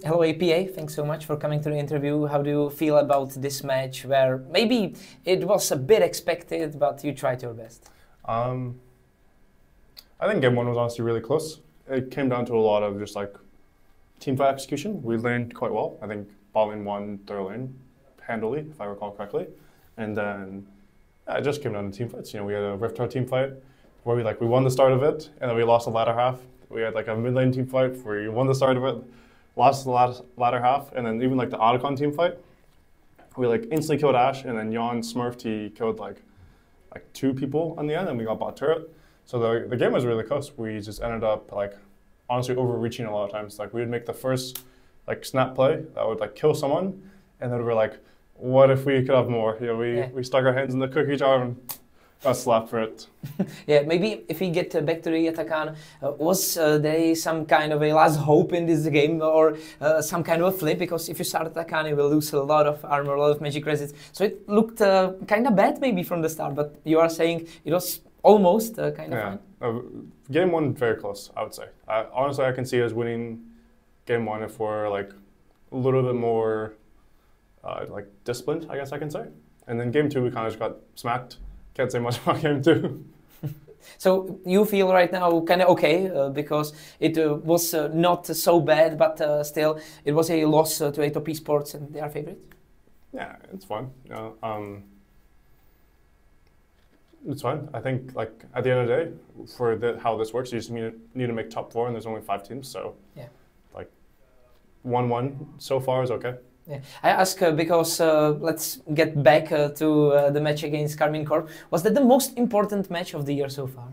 Hello APA, thanks so much for coming to the interview. How do you feel about this match where maybe it was a bit expected, but you tried your best? I think game one was honestly really close. It came down to a lot of just like team fight execution. We laned quite well. I think bot lane won third lane handily, if I recall correctly. And then it just came down to team fights. You know, we had a Rift team fight where we won the start of it, and then we lost the latter half. We had like a mid lane team fight where we won the start of it, lost the latter half, and then even like the Otacon team fight, we like instantly killed Ashe, and then Jan smurfed. He killed like two people on the end, and we got bot turret. So the game was really close. We just ended up like honestly overreaching a lot of times. Like we would make the first like snap play that would like kill someone, and then we're like, what if we could have more? You know, we stuck our hands in the cookie jar and got slapped for it. Yeah, maybe if we get back to the Otacon, was there some kind of a last hope in this game, or some kind of a flip? Because if you start Otacon, you will lose a lot of armor, a lot of magic resist. So it looked kind of bad maybe from the start, but you are saying it was almost kind of fine. Game one, very close, I would say. Honestly, I can see us winning game one if we're like a little bit more like disciplined, I guess I can say. And then game two, we kind of just got smacked. Can't say much about game two. So you feel right now kind of okay because it was not so bad, but still it was a loss to Atop Esports and they are favorites? Yeah, it's fun. You know, it's fine. I think like at the end of the day, for how this works, you just need to make top 4, and there's only 5 teams. So yeah, like 1-1 so far is okay. Yeah, I ask because let's get back to the match against Karmine Corp. Was that the most important match of the year so far?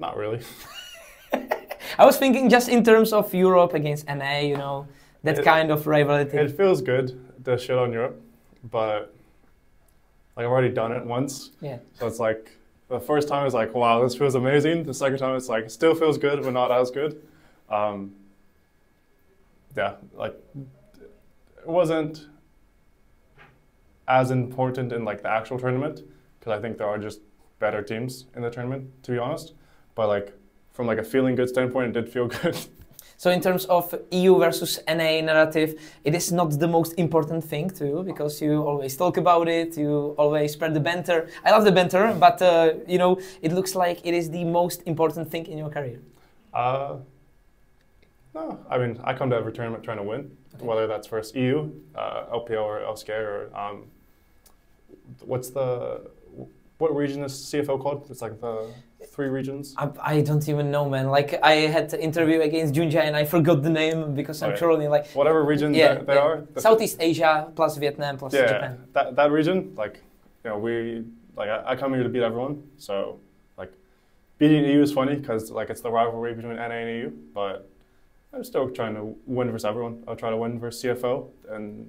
Not really. I was thinking just in terms of Europe against NA, you know, that kind of rivalry. It feels good to shit on Europe, but like I've already done it once. Yeah. So it's like the first time it's like, wow, this feels amazing. The second time it's like, still feels good, but not as good. Yeah, like it wasn't as important in like the actual tournament because I think there are just better teams in the tournament, to be honest. But like from like a feeling good standpoint, it did feel good. So in terms of EU versus NA narrative, it is not the most important thing to you because you always talk about it, you always spread the banter. I love the banter, but you know, it looks like it is the most important thing in your career. No, I mean, I come to every tournament trying to win, whether that's first EU, LPL or LSK or what region is CFO called? It's like the 3 regions. I don't even know, man. Like I had to interview against Junja and I forgot the name because I'm trolling. Like whatever region they are. Southeast Asia plus Vietnam plus Japan. That region, like you know, I come here to beat everyone. So like beating EU is funny because like it's the rivalry between NA and EU, but I'm still trying to win versus everyone. I'll try to win versus CFO on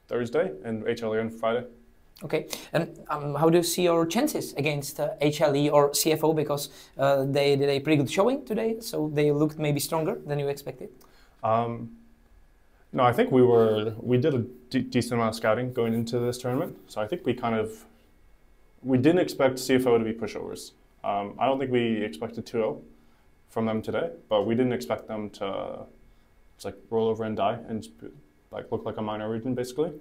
Thursday and HLE on Friday. Okay, and how do you see your chances against HLE or CFO? Because they did a pretty good showing today, so they looked maybe stronger than you expected. No, I think we did a decent amount of scouting going into this tournament, so I think we didn't expect CFO to be pushovers. I don't think we expected 2-0 from them today, but we didn't expect them to just like roll over and die and like look like a minor region basically.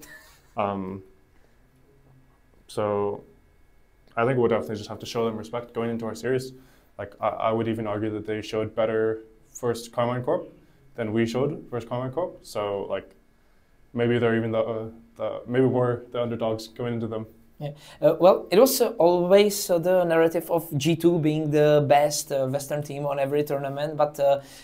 So I think we'll definitely just have to show them respect going into our series. Like I would even argue that they showed better first Karmine Corp than we showed first Karmine Corp. So like maybe they're even maybe we're the underdogs going into them. Yeah. Well, it was always the narrative of G2 being the best Western team on every tournament. But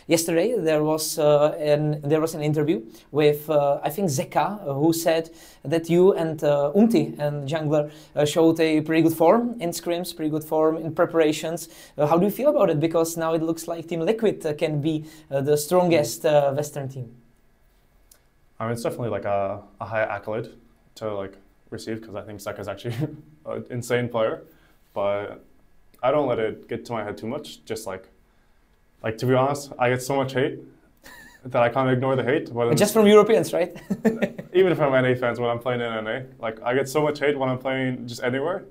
yesterday there was an interview with I think Zekova, who said that you and Umti and Jungler showed a pretty good form in scrims, pretty good form in preparations. How do you feel about it? Because now it looks like Team Liquid can be the strongest Western team. I mean, it's definitely like a high accolade to like receive because I think Zekova is actually an insane player, but I don't let it get to my head too much. Just like to be honest, I get so much hate that I can't ignore the hate. But just from Europeans, right? Even from NA fans when I'm playing in NA, like I get so much hate when I'm playing just anywhere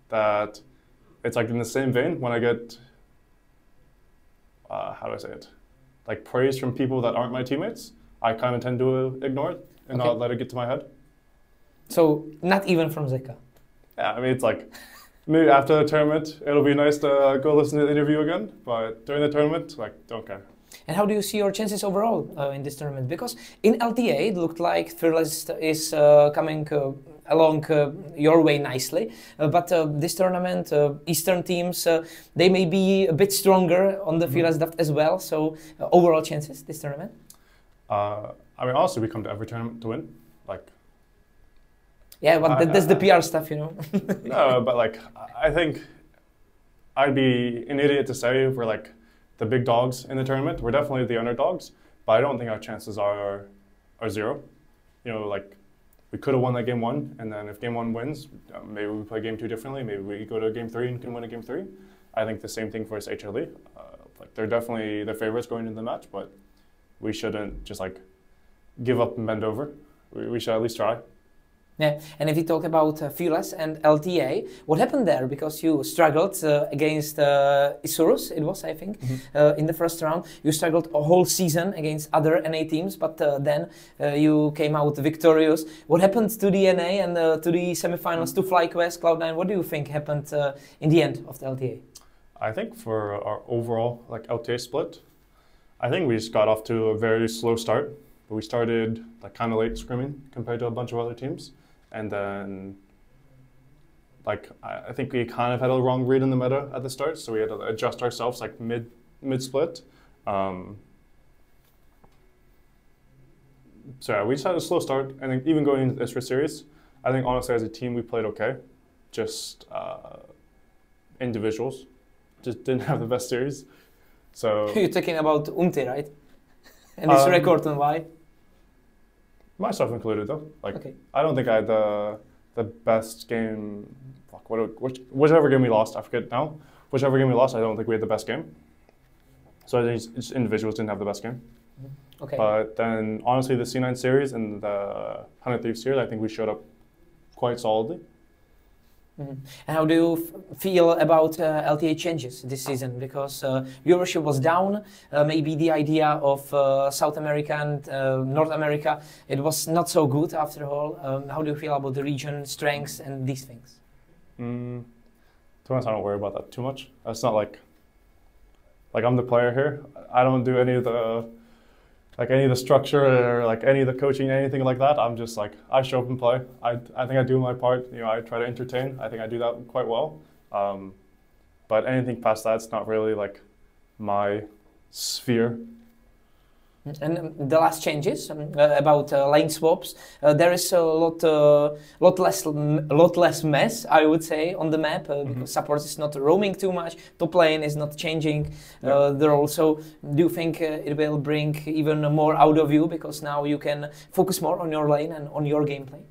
that it's like in the same vein when I get, how do I say it? Like praise from people that aren't my teammates, I kind of tend to ignore it and not let it get to my head. So not even from Zeka? Yeah, I mean, it's like, maybe after the tournament, it'll be nice to go listen to the interview again, but during the tournament, like, don't care. And how do you see your chances overall in this tournament? Because in LTA, it looked like Fearless is coming along your way nicely, but this tournament, Eastern teams, they may be a bit stronger on the Fearless draft as well, so overall chances this tournament? I mean, honestly, we come to every tournament to win. Like, yeah, but that's the PR stuff, you know. No, but like, I think I'd be an idiot to say we're like the big dogs in the tournament. We're definitely the underdogs, but I don't think our chances are zero. You know, like, we could have won that game 1, and then if game 1 wins, maybe we play game 2 differently. Maybe we go to game 3 and can win a game 3. I think the same thing for us HLE. Like, they're definitely the favorites going into the match, but we shouldn't just like give up and bend over. We should at least try. Yeah, and if you talk about Fearless and LTA, what happened there? Because you struggled against Isurus, it was, I think, in the first round. You struggled a whole season against other NA teams, but then you came out victorious. What happened to the NA and to the semifinals, to FlyQuest, Cloud9? What do you think happened in the end of the LTA? I think for our overall like LTA split, I think we just got off to a very slow start. But we started like kind of late scrimming compared to a bunch of other teams. And then, like, I think we kind of had a wrong read in the meta at the start, so we had to adjust ourselves like mid-split. So yeah, we just had a slow start, and then even going into this series, I think honestly as a team we played okay. Just individuals just didn't have the best series. So you're talking about Umti, right? And this record on why? Myself included, though. Like, I don't think I had the best game. Fuck, whichever game we lost, I forget now. Whichever game we lost, I don't think we had the best game. So I think just individuals didn't have the best game. Okay. But then, honestly, the C9 series and the 100 Thieves series, I think we showed up quite solidly. And how do you feel about LTA changes this season? Because viewership was down, maybe the idea of South America and North America, it was not so good after all. How do you feel about the region, strengths and these things? To be honest, I don't worry about that too much. It's not like I'm the player here. I don't do any of the structure or like any of the coaching, anything like that. I'm just like, I show up and play. I think I do my part. You know, I try to entertain. I think I do that quite well. But anything past that's not really like my sphere. And the last changes about lane swaps, there is a lot less mess, I would say, on the map because support is not roaming too much. Top lane is not changing the role. So, do you think it will bring even more out of you because now you can focus more on your lane and on your gameplay?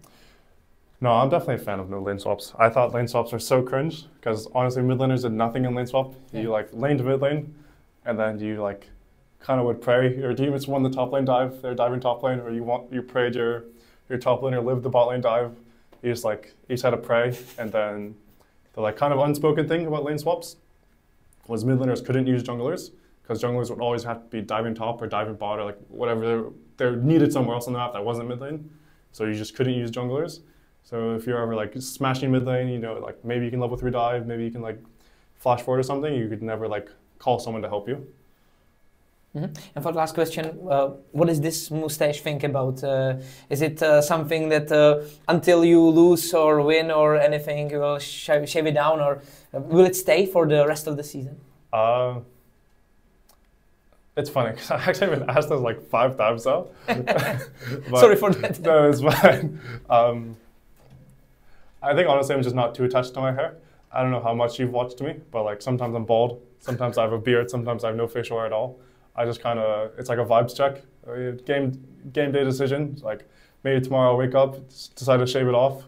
No, I'm definitely a fan of no lane swaps. I thought lane swaps were so cringe because honestly, mid laners did nothing in lane swap. You like lane to mid lane, and then you like kind of would pray your teammates won the top lane dive, they're diving top lane, or you prayed your top laner lived the bot lane dive. You just had to pray, and then the like kind of unspoken thing about lane swaps was mid laners couldn't use junglers because junglers would always have to be diving top or diving bot or like whatever they're needed somewhere else on the map that wasn't mid lane, so you just couldn't use junglers. So if you're ever like smashing mid lane, you know, like maybe you can level 3 dive, maybe you can like flash forward or something, you could never like call someone to help you. And for the last question, what does this mustache think about? Is it something that until you lose or win or anything, you will shave it down, or will it stay for the rest of the season? It's funny because I actually been asked this like 5 times now. Sorry for that. No, it's fine. I think honestly I'm just not too attached to my hair. I don't know how much you've watched me, but like sometimes I'm bald, sometimes I have a beard, sometimes I have no facial hair at all. I just kind of, it's like a vibes check, game day decision. Like maybe tomorrow I'll wake up, decide to shave it off.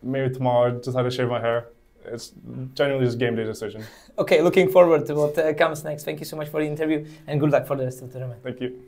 Maybe tomorrow I'll decide to shave my hair. It's generally just game day decision. Okay, looking forward to what comes next. Thank you so much for the interview and good luck for the rest of the tournament. Thank you.